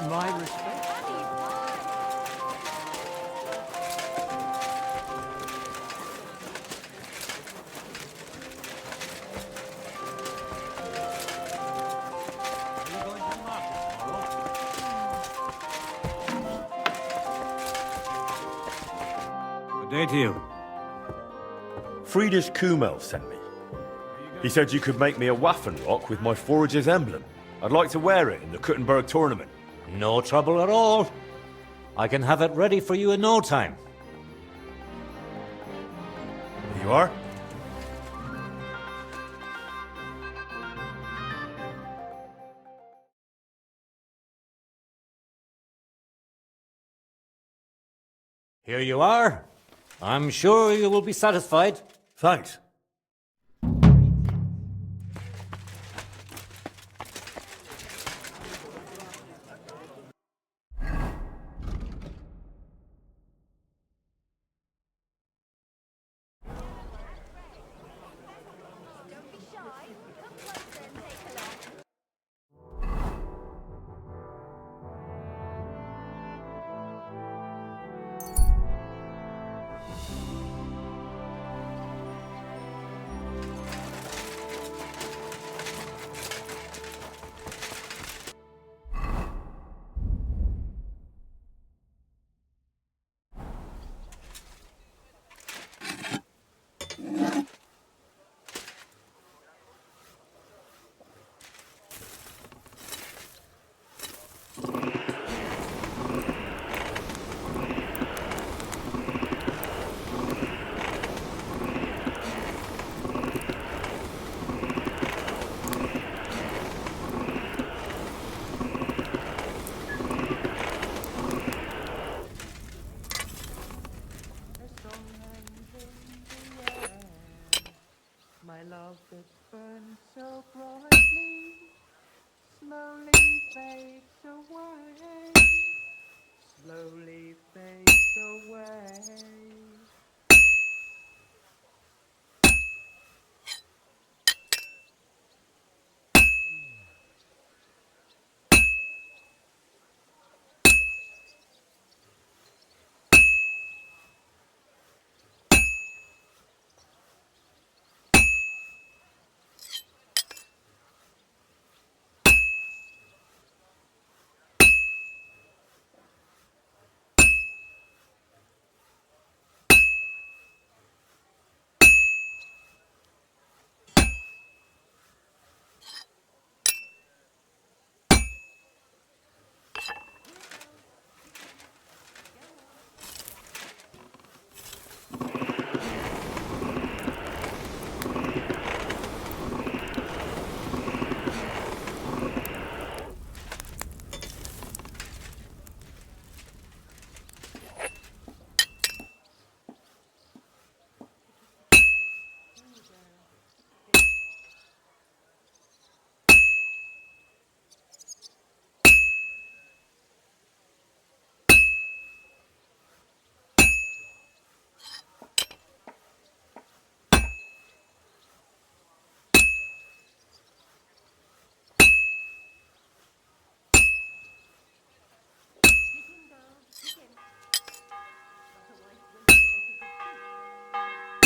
My respect. Good day to you. Friedrich Kumel sent me. He said you could make me a Waffenrock with my forager's emblem. I'd like to wear it in the Kuttenberg tournament. No trouble at all. I can have it ready for you in no time. Here you are. Here you are. I'm sure you will be satisfied. Thanks. My love that burns so brightly slowly fades away, slowly fades away.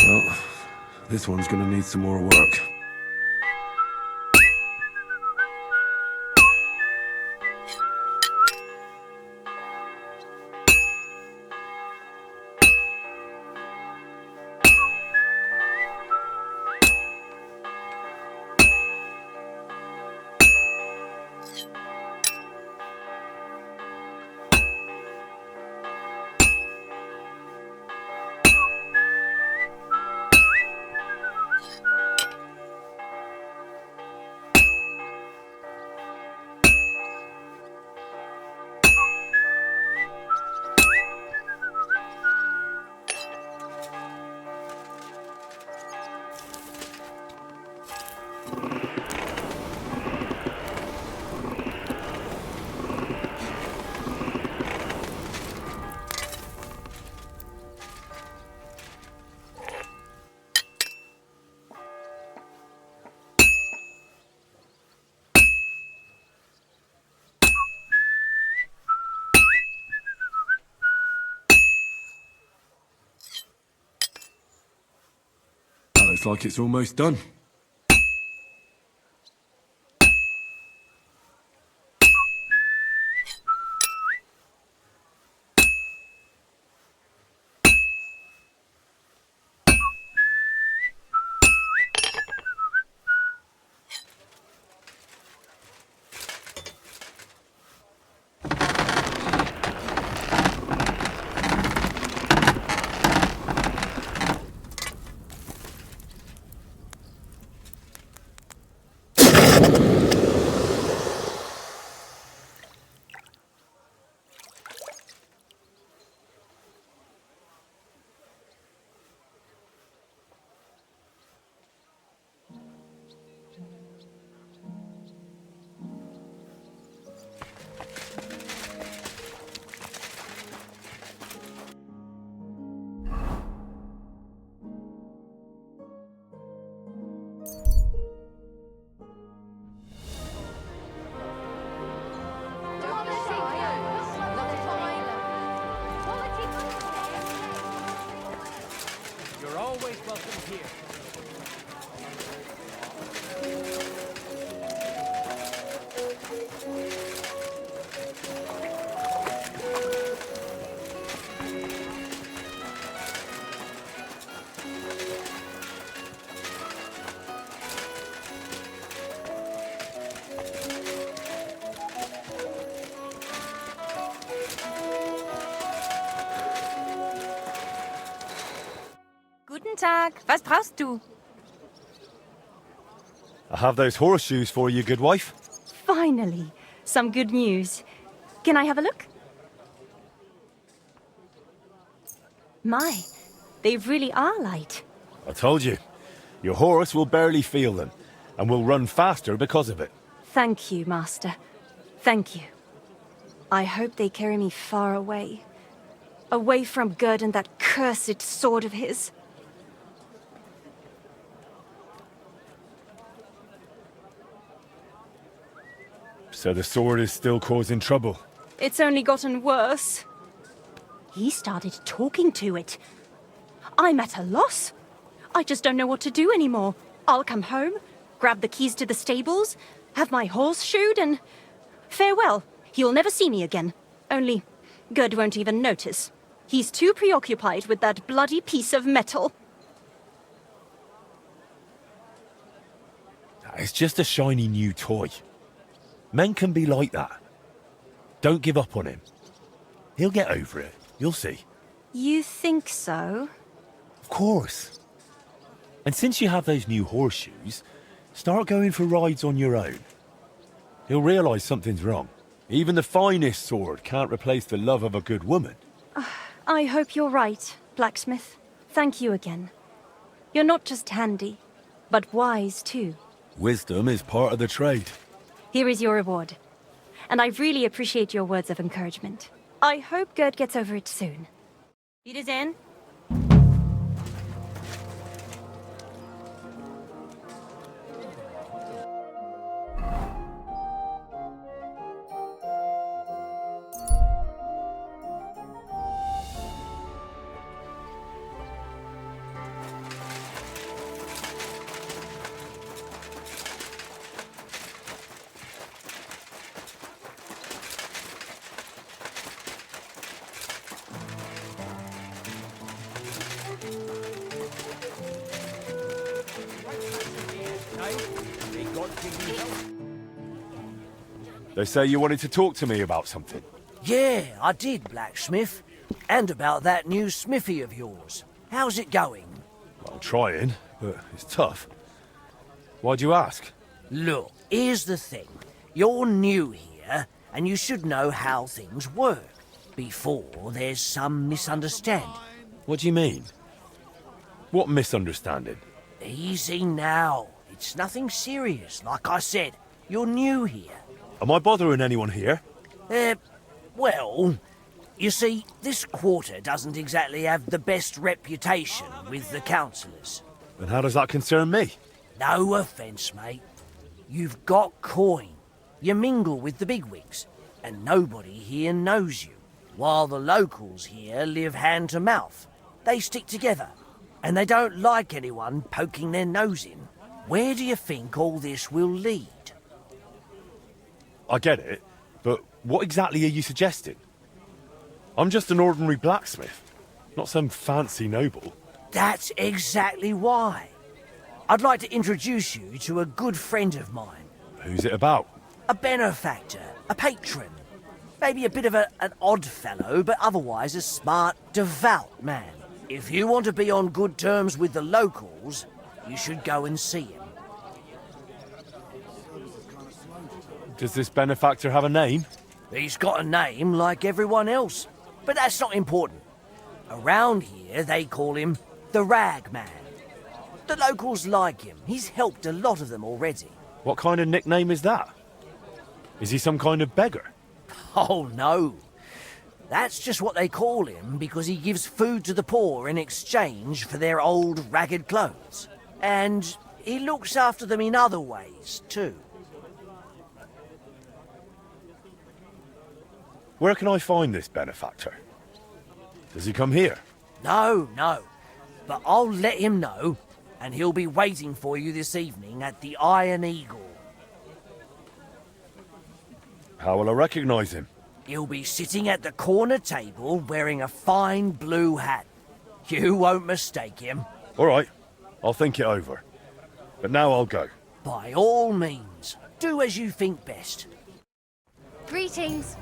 Well, this one's gonna need some more work. Looks like it's almost done. You're always welcome here. Guten Tag, was brauchst du? I have those horseshoes for you, good wife. Finally, some good news. Can I have a look? My, they really are light. I told you. Your horse will barely feel them, and will run faster because of it. Thank you, Master. Thank you. I hope they carry me far away. Away from Gerd and that cursed sword of his. So the sword is still causing trouble. It's only gotten worse. He started talking to it. I'm at a loss. I just don't know what to do anymore. I'll come home, grab the keys to the stables, have my horse shoed, and farewell. He'll never see me again. Only, Gerd won't even notice. He's too preoccupied with that bloody piece of metal. It's just a shiny new toy. Men can be like that. Don't give up on him. He'll get over it. You'll see. You think so? Of course. And since you have those new horseshoes, start going for rides on your own. He'll realise something's wrong. Even the finest sword can't replace the love of a good woman. I hope you're right, blacksmith. Thank you again. You're not just handy, but wise too. Wisdom is part of the trade. Here is your reward. And I really appreciate your words of encouragement. I hope Gerd gets over it soon. Wiedersehen. They say you wanted to talk to me about something. Yeah, I did, blacksmith. And about that new smithy of yours. How's it going? I'm trying, but it's tough. Why'd you ask? Look, here's the thing. You're new here, and you should know how things work, before there's some misunderstanding. What do you mean? What misunderstanding? Easy now. It's nothing serious. Like I said, you're new here. Am I bothering anyone here? Well, you see, this quarter doesn't exactly have the best reputation with the councillors. And how does that concern me? No offence, mate. You've got coin. You mingle with the bigwigs, and nobody here knows you. While the locals here live hand to mouth. They stick together. and they don't like anyone poking their nose in. Where do you think all this will lead? I get it, but what exactly are you suggesting? I'm just an ordinary blacksmith, not some fancy noble. That's exactly why. I'd like to introduce you to a good friend of mine. Who's it about? A benefactor, a patron. Maybe a bit of an odd fellow, but otherwise a smart, devout man. If you want to be on good terms with the locals, you should go and see him. Does this benefactor have a name? He's got a name like everyone else, but that's not important. Around here, they call him the Rag Man. The locals like him. He's helped a lot of them already. What kind of nickname is that? Is he some kind of beggar? Oh, no. That's just what they call him because he gives food to the poor in exchange for their old ragged clothes. And he looks after them in other ways, too. Where can I find this benefactor? Does he come here? No. But I'll let him know, and he'll be waiting for you this evening at the Iron Eagle. How will I recognize him? He'll be sitting at the corner table wearing a fine blue hat. You won't mistake him. All right, I'll think it over. But now I'll go. By all means, do as you think best. Greetings.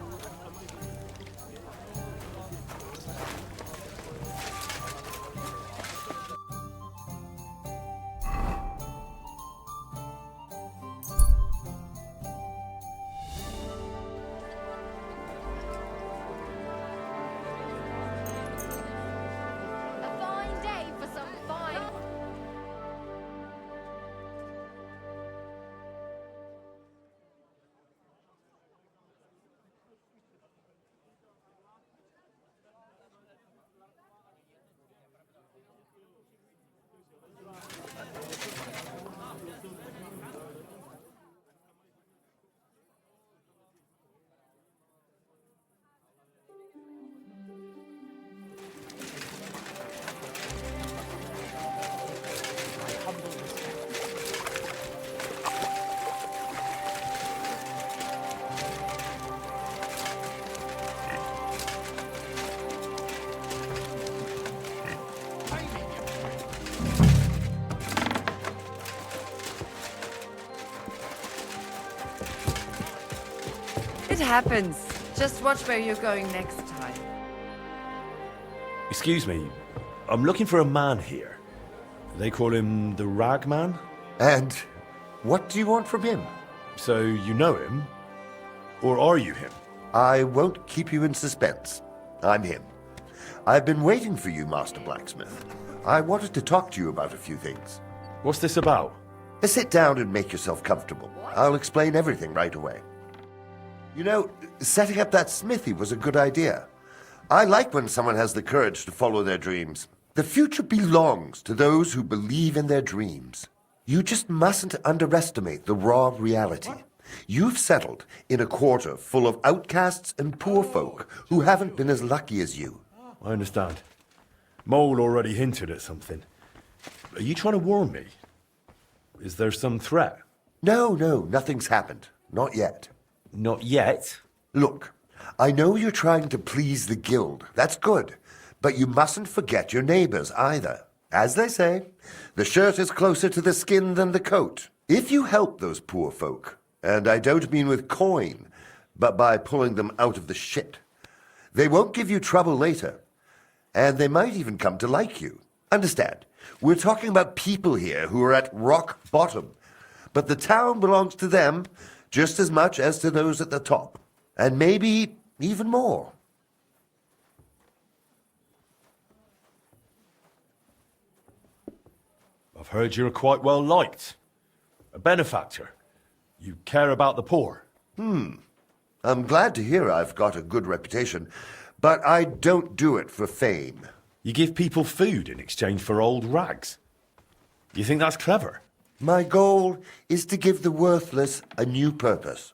A fine day for some fine... It happens. Just watch where you're going next time. Excuse me, I'm looking for a man here. They call him the Rag Man? And what do you want from him? So you know him? Or are you him? I won't keep you in suspense. I'm him. I've been waiting for you, Master Blacksmith. I wanted to talk to you about a few things. What's this about? Sit down and make yourself comfortable. I'll explain everything right away. You know, setting up that smithy was a good idea. I like when someone has the courage to follow their dreams. The future belongs to those who believe in their dreams. You just mustn't underestimate the raw reality. You've settled in a quarter full of outcasts and poor folk who haven't been as lucky as you. I understand. Mole already hinted at something. Are you trying to warn me? Is there some threat? No, nothing's happened. Not yet. Not yet. Look, I know you're trying to please the guild. That's good. But you mustn't forget your neighbors either. As they say, the shirt is closer to the skin than the coat. If you help those poor folk, and I don't mean with coin, but by pulling them out of the shit, they won't give you trouble later. And they might even come to like you. Understand, we're talking about people here who are at rock bottom. But the town belongs to them just as much as to those at the top. And maybe even more. I've heard you're quite well liked. A benefactor. You care about the poor. I'm glad to hear I've got a good reputation, but I don't do it for fame. You give people food in exchange for old rags. You think that's clever? My goal is to give the worthless a new purpose.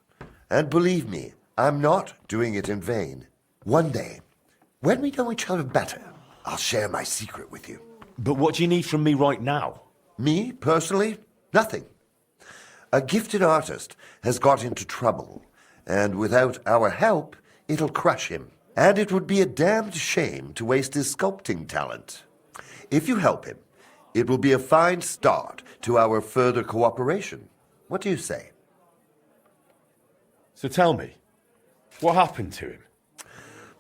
And believe me, I'm not doing it in vain. One day, when we know each other better, I'll share my secret with you. But what do you need from me right now? Me, personally, nothing. A gifted artist has got into trouble, and without our help, it'll crush him. And it would be a damned shame to waste his sculpting talent. If you help him, it will be a fine start to our further cooperation. What do you say? So tell me, what happened to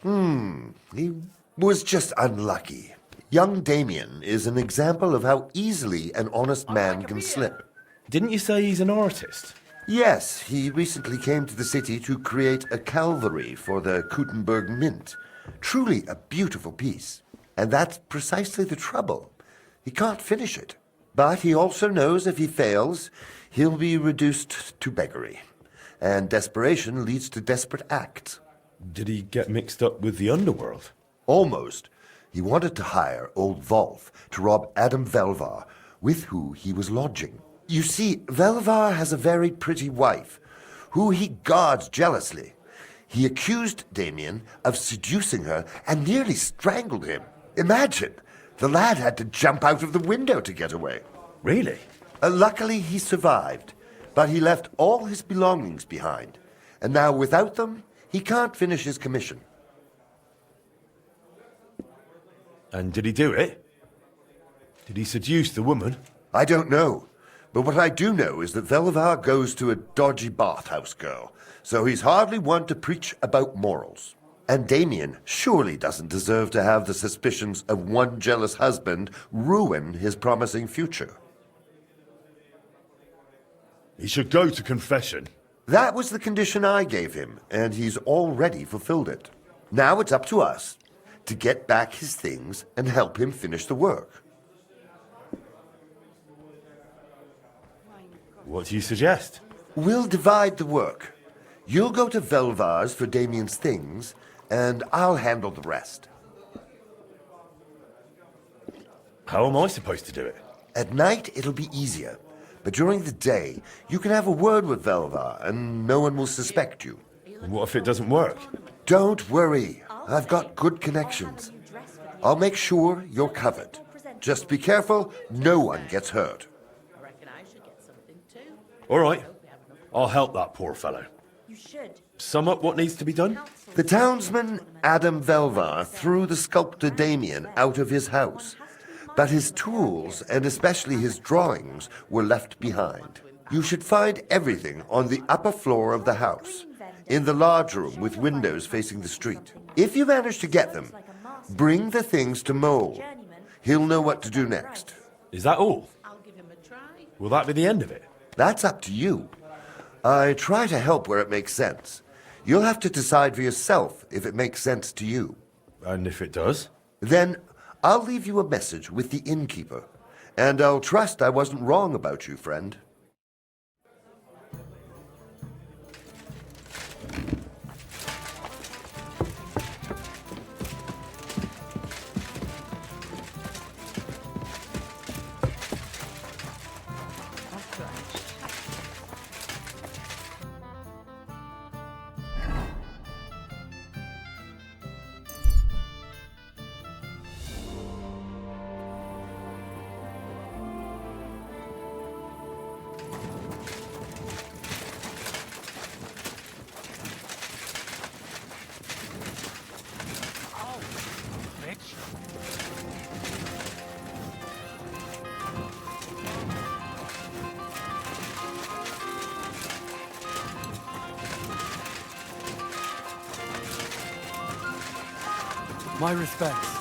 him? He was just unlucky. Young Damien is an example of how easily an honest man can slip. Didn't you say he's an artist? Yes, he recently came to the city to create a Calvary for the Kuttenberg Mint. Truly a beautiful piece. And that's precisely the trouble. He can't finish it. But he also knows if he fails, he'll be reduced to beggary. And desperation leads to desperate acts. Did he get mixed up with the underworld? Almost. He wanted to hire old Wolf to rob Adam Velvar, with who he was lodging. You see, Velvar has a very pretty wife, who he guards jealously. He accused Damien of seducing her and nearly strangled him. Imagine! The lad had to jump out of the window to get away. Really? Luckily, he survived, but he left all his belongings behind. And now, without them, he can't finish his commission. And did he do it? Did he seduce the woman? I don't know. But what I do know is that Velvar goes to a dodgy bathhouse girl, so he's hardly one to preach about morals. And Damien surely doesn't deserve to have the suspicions of one jealous husband ruin his promising future. He should go to confession. That was the condition I gave him, and he's already fulfilled it. Now it's up to us to get back his things and help him finish the work. What do you suggest? We'll divide the work. You'll go to Velvar's for Damien's things, and I'll handle the rest. How am I supposed to do it? At night, it'll be easier. But during the day, you can have a word with Velvar, and no one will suspect you. And what if it doesn't work? Don't worry. I've got good connections. I'll make sure you're covered. Just be careful, no one gets hurt. All right. I'll help that poor fellow. You should. Sum up what needs to be done? The townsman Adam Velvar threw the sculptor Damien out of his house, but his tools, and especially his drawings, were left behind. You should find everything on the upper floor of the house, in the large room with windows facing the street. If you manage to get them, bring the things to Mole. He'll know what to do next. Is that all? Will that be the end of it? That's up to you. I try to help where it makes sense. You'll have to decide for yourself if it makes sense to you. And if it does? Then I'll leave you a message with the innkeeper, and I'll trust I wasn't wrong about you, friend. My respects.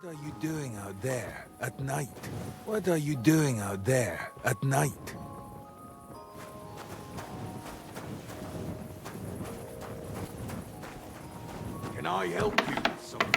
What are you doing out there at night? What are you doing out there at night? Can I help you with something?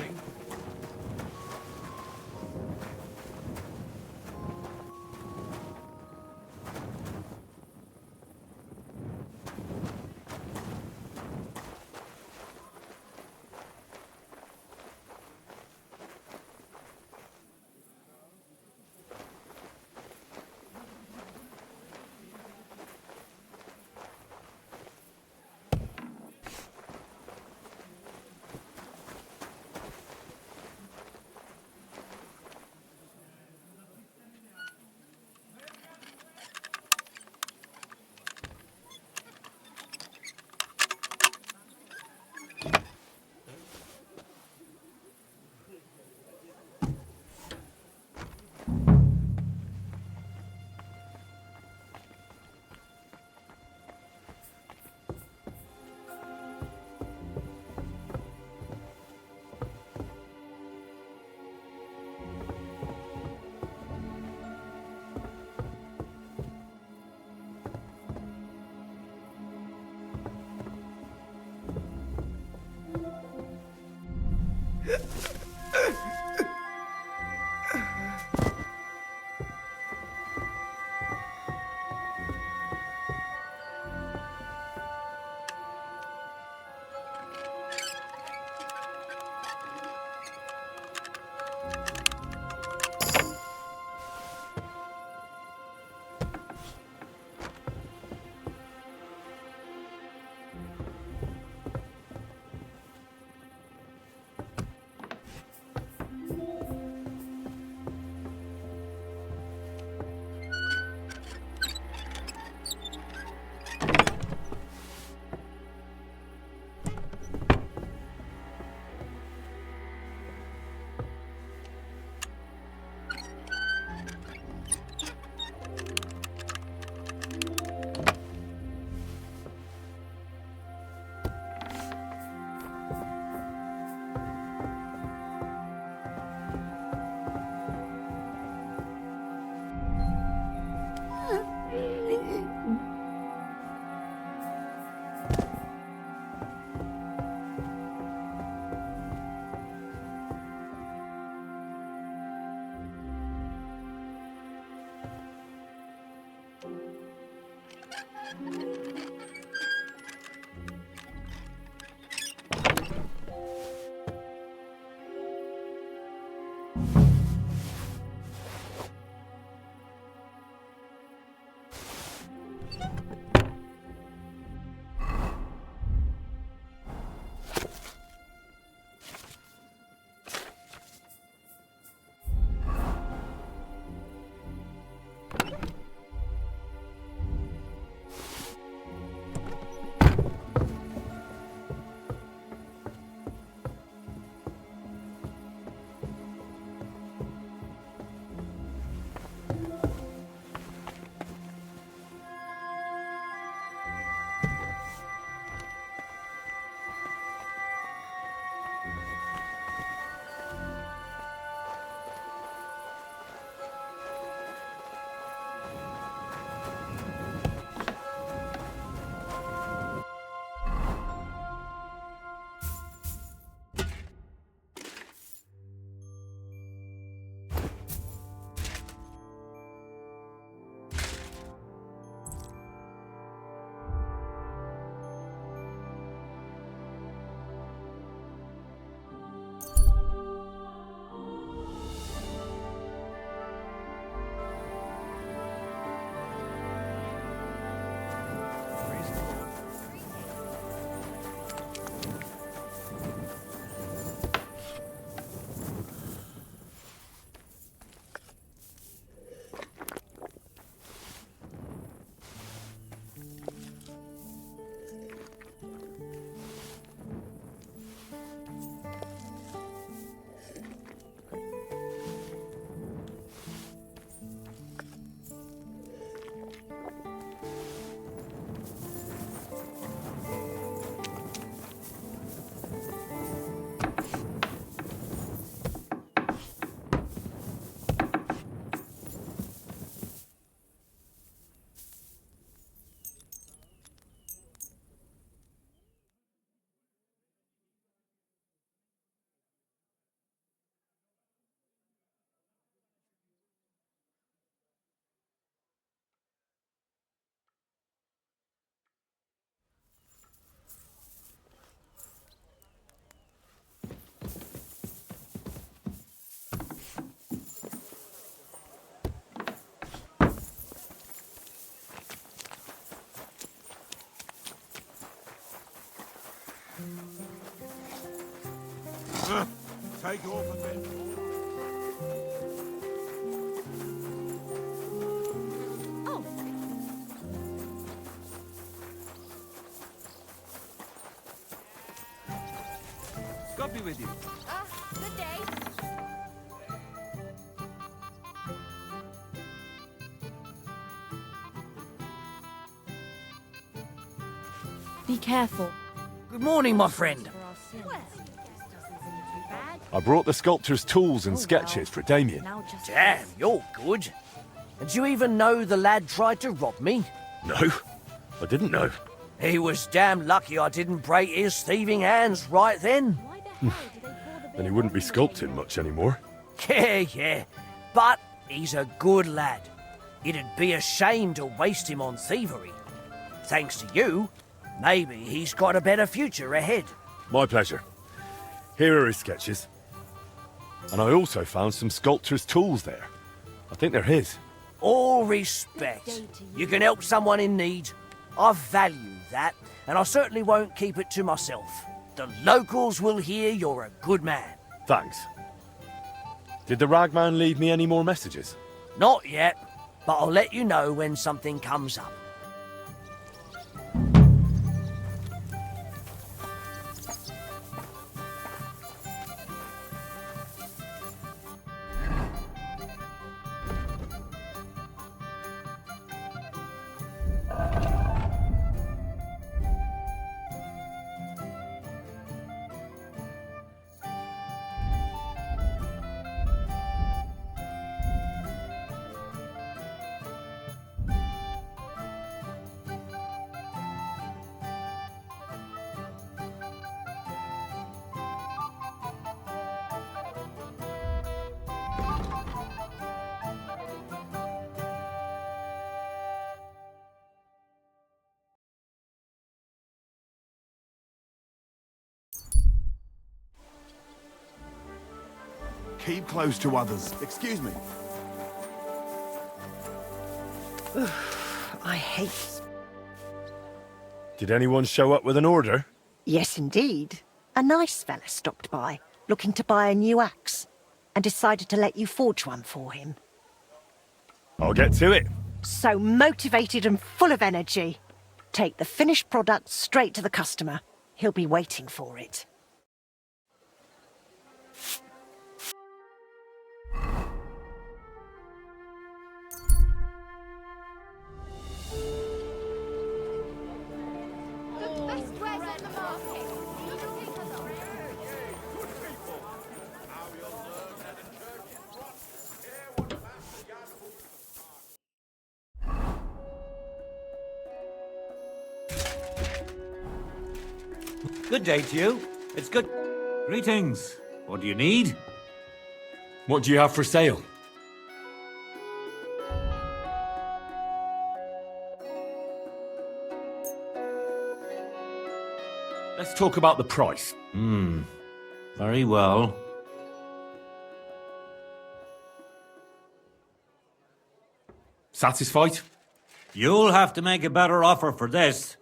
Take off a bit. Oh, God be with you. Good day. be careful. Good morning, my friend. I brought the sculptor's tools and sketches for Damien. Now just Damn, you're good. And do you even know the lad tried to rob me? No, I didn't know. He was damn lucky I didn't break his thieving hands right then. Why the hell do they pour the Then he wouldn't be sculpting much anymore. Yeah. But he's a good lad. It'd be a shame to waste him on thievery. Thanks to you, maybe he's got a better future ahead. My pleasure. Here are his sketches. And I also found some sculptor's tools there. I think they're his. All respect. You can help someone in need. I value that, and I certainly won't keep it to myself. The locals will hear you're a good man. Thanks. Did the ragman leave me any more messages? Not yet, but I'll let you know when something comes up. Keep close to others. Excuse me. I hate... Did anyone show up with an order? Yes, indeed. A nice fella stopped by, looking to buy a new axe, and decided to let you forge one for him. I'll get to it. So motivated and full of energy. Take the finished product straight to the customer. He'll be waiting for it. The best wares on the market. Good day to you. It's good. Greetings. What do you need? What do you have for sale? Let's talk about the price. Very well. Satisfied? You'll have to make a better offer for this.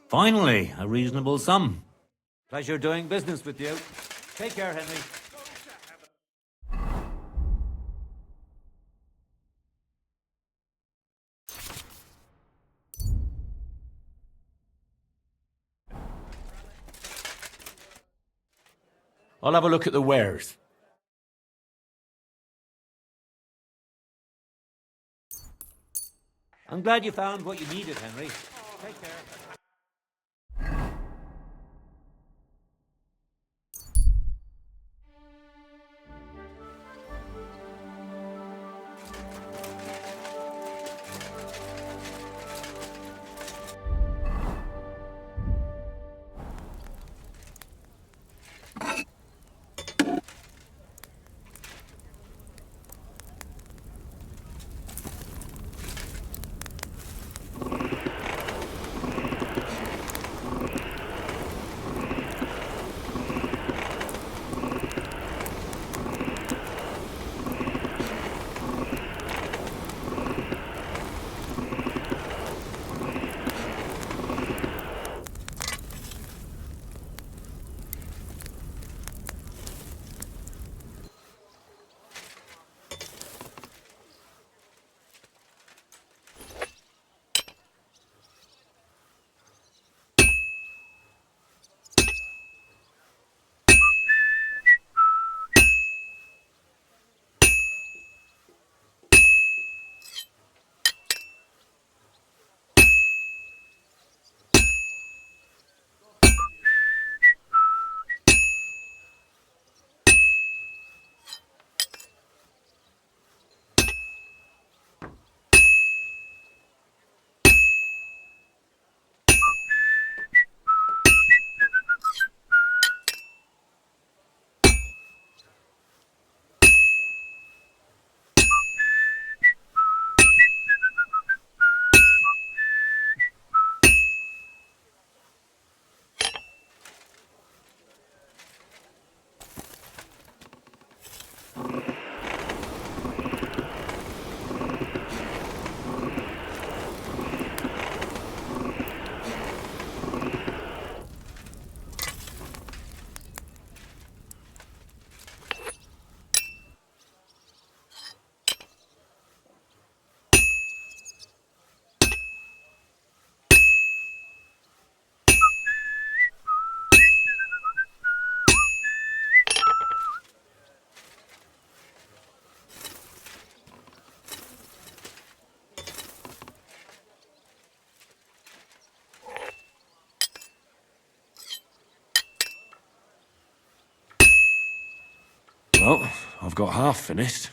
Finally, a reasonable sum. Pleasure doing business with you. Take care, Henry. I'll have a look at the wares. I'm glad you found what you needed, Henry. Take care. Well, I've got half finished.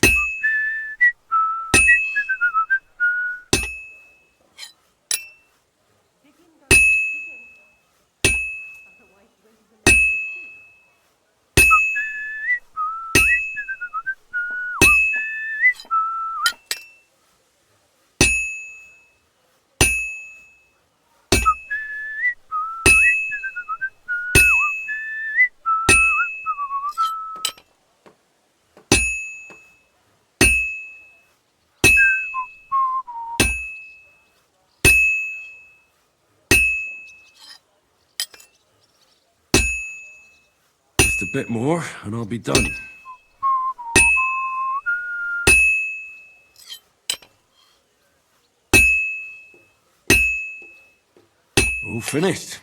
Just a bit more, and I'll be done. All finished.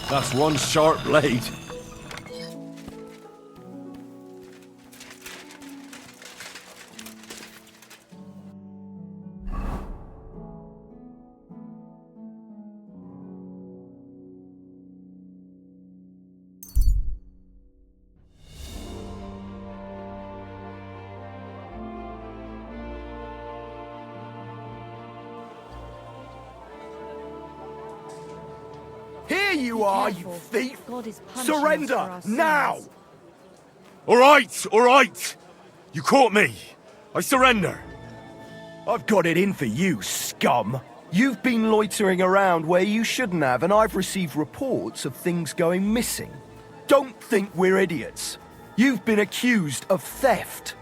That's one sharp blade. Here you are, you thief! God is punishing us for Surrender, our sins. now! All right! You caught me. I surrender. I've got it in for you, scum! You've been loitering around where you shouldn't have, and I've received reports of things going missing. Don't think we're idiots. You've been accused of theft.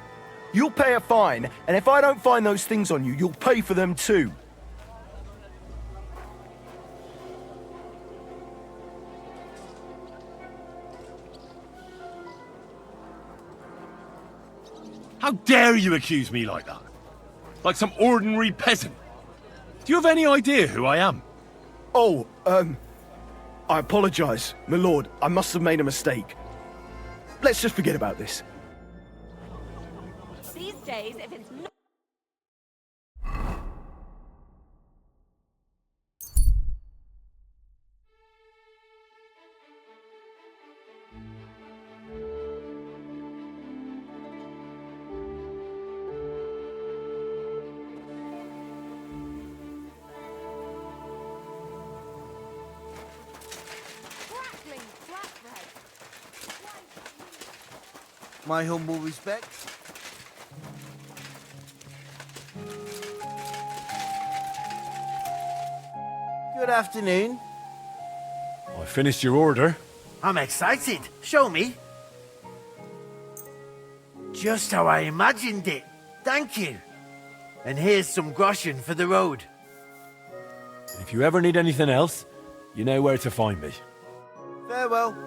You'll pay a fine, and if I don't find those things on you, you'll pay for them too. How dare you accuse me like that? Like some ordinary peasant. Do you have any idea who I am? Oh, I apologize, my lord. I must have made a mistake. Let's just forget about this. These days, if it's not... Crackling flatbread. My humble respects. Good afternoon. I finished your order. I'm excited. Show me. Just how I imagined it. Thank you. And here's some groschen for the road. If you ever need anything else, you know where to find me. Farewell.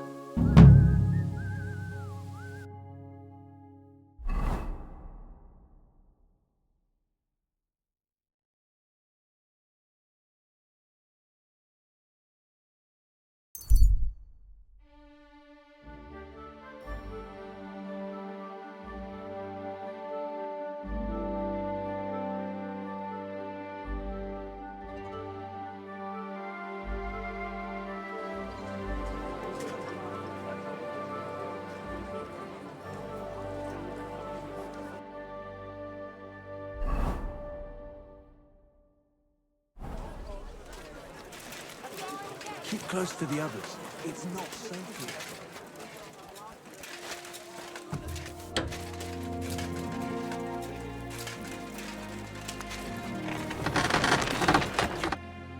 Keep close to the others. It's not safe here.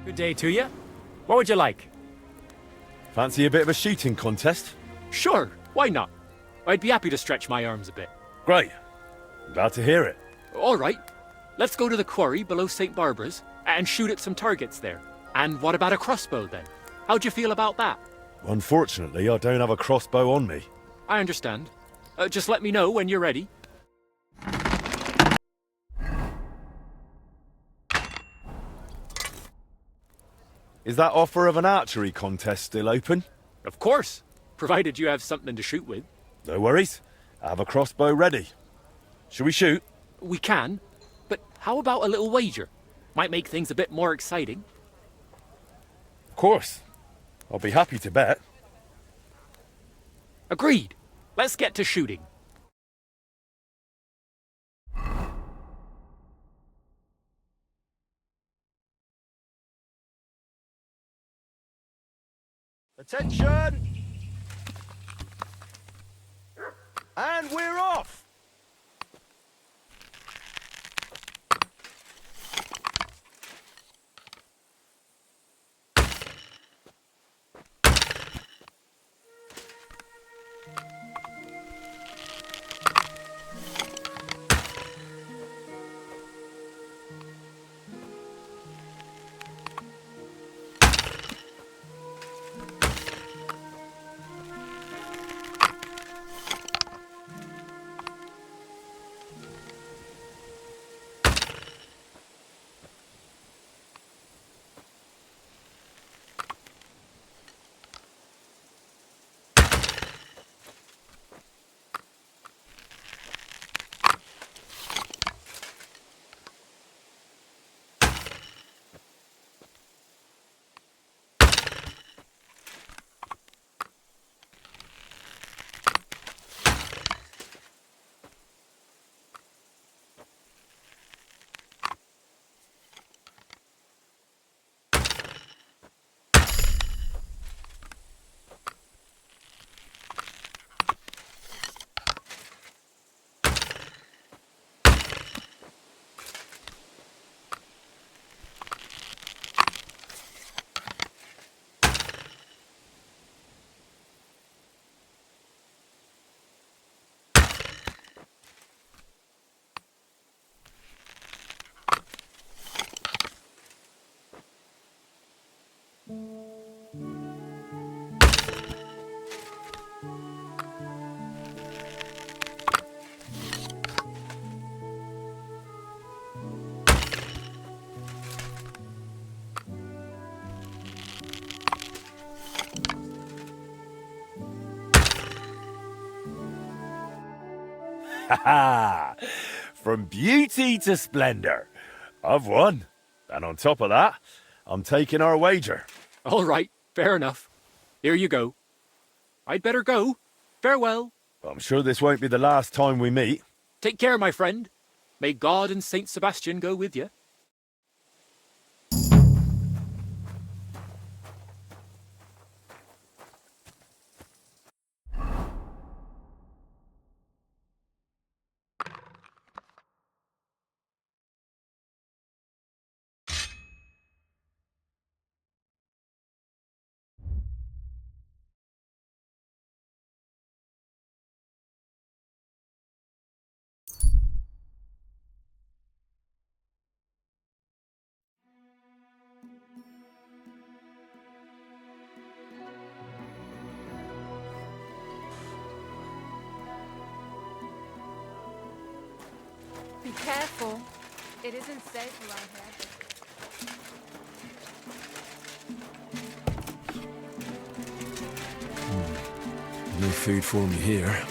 Good day to you. What would you like? Fancy a bit of a shooting contest? Sure, why not? I'd be happy to stretch my arms a bit. Great. Glad to hear it. All right. Let's go to the quarry below St. Barbara's and shoot at some targets there. And what about a crossbow then? How'd you feel about that? Unfortunately, I don't have a crossbow on me. I understand. Just let me know when you're ready. Is that offer of an archery contest still open? Of course, provided you have something to shoot with. No worries. I have a crossbow ready. Shall we shoot? We can, but how about a little wager? Might make things a bit more exciting. Of course. I'll be happy to bet. Agreed. Let's get to shooting. Attention! And we're off! Ha ha! From beauty to splendor. I've won. And on top of that, I'm taking our wager. All right, fair enough. Here you go. I'd better go. Farewell. I'm sure this won't be the last time we meet. Take care, my friend. May God and Saint Sebastian go with you. Be careful. It isn't safe around here. No food for me here.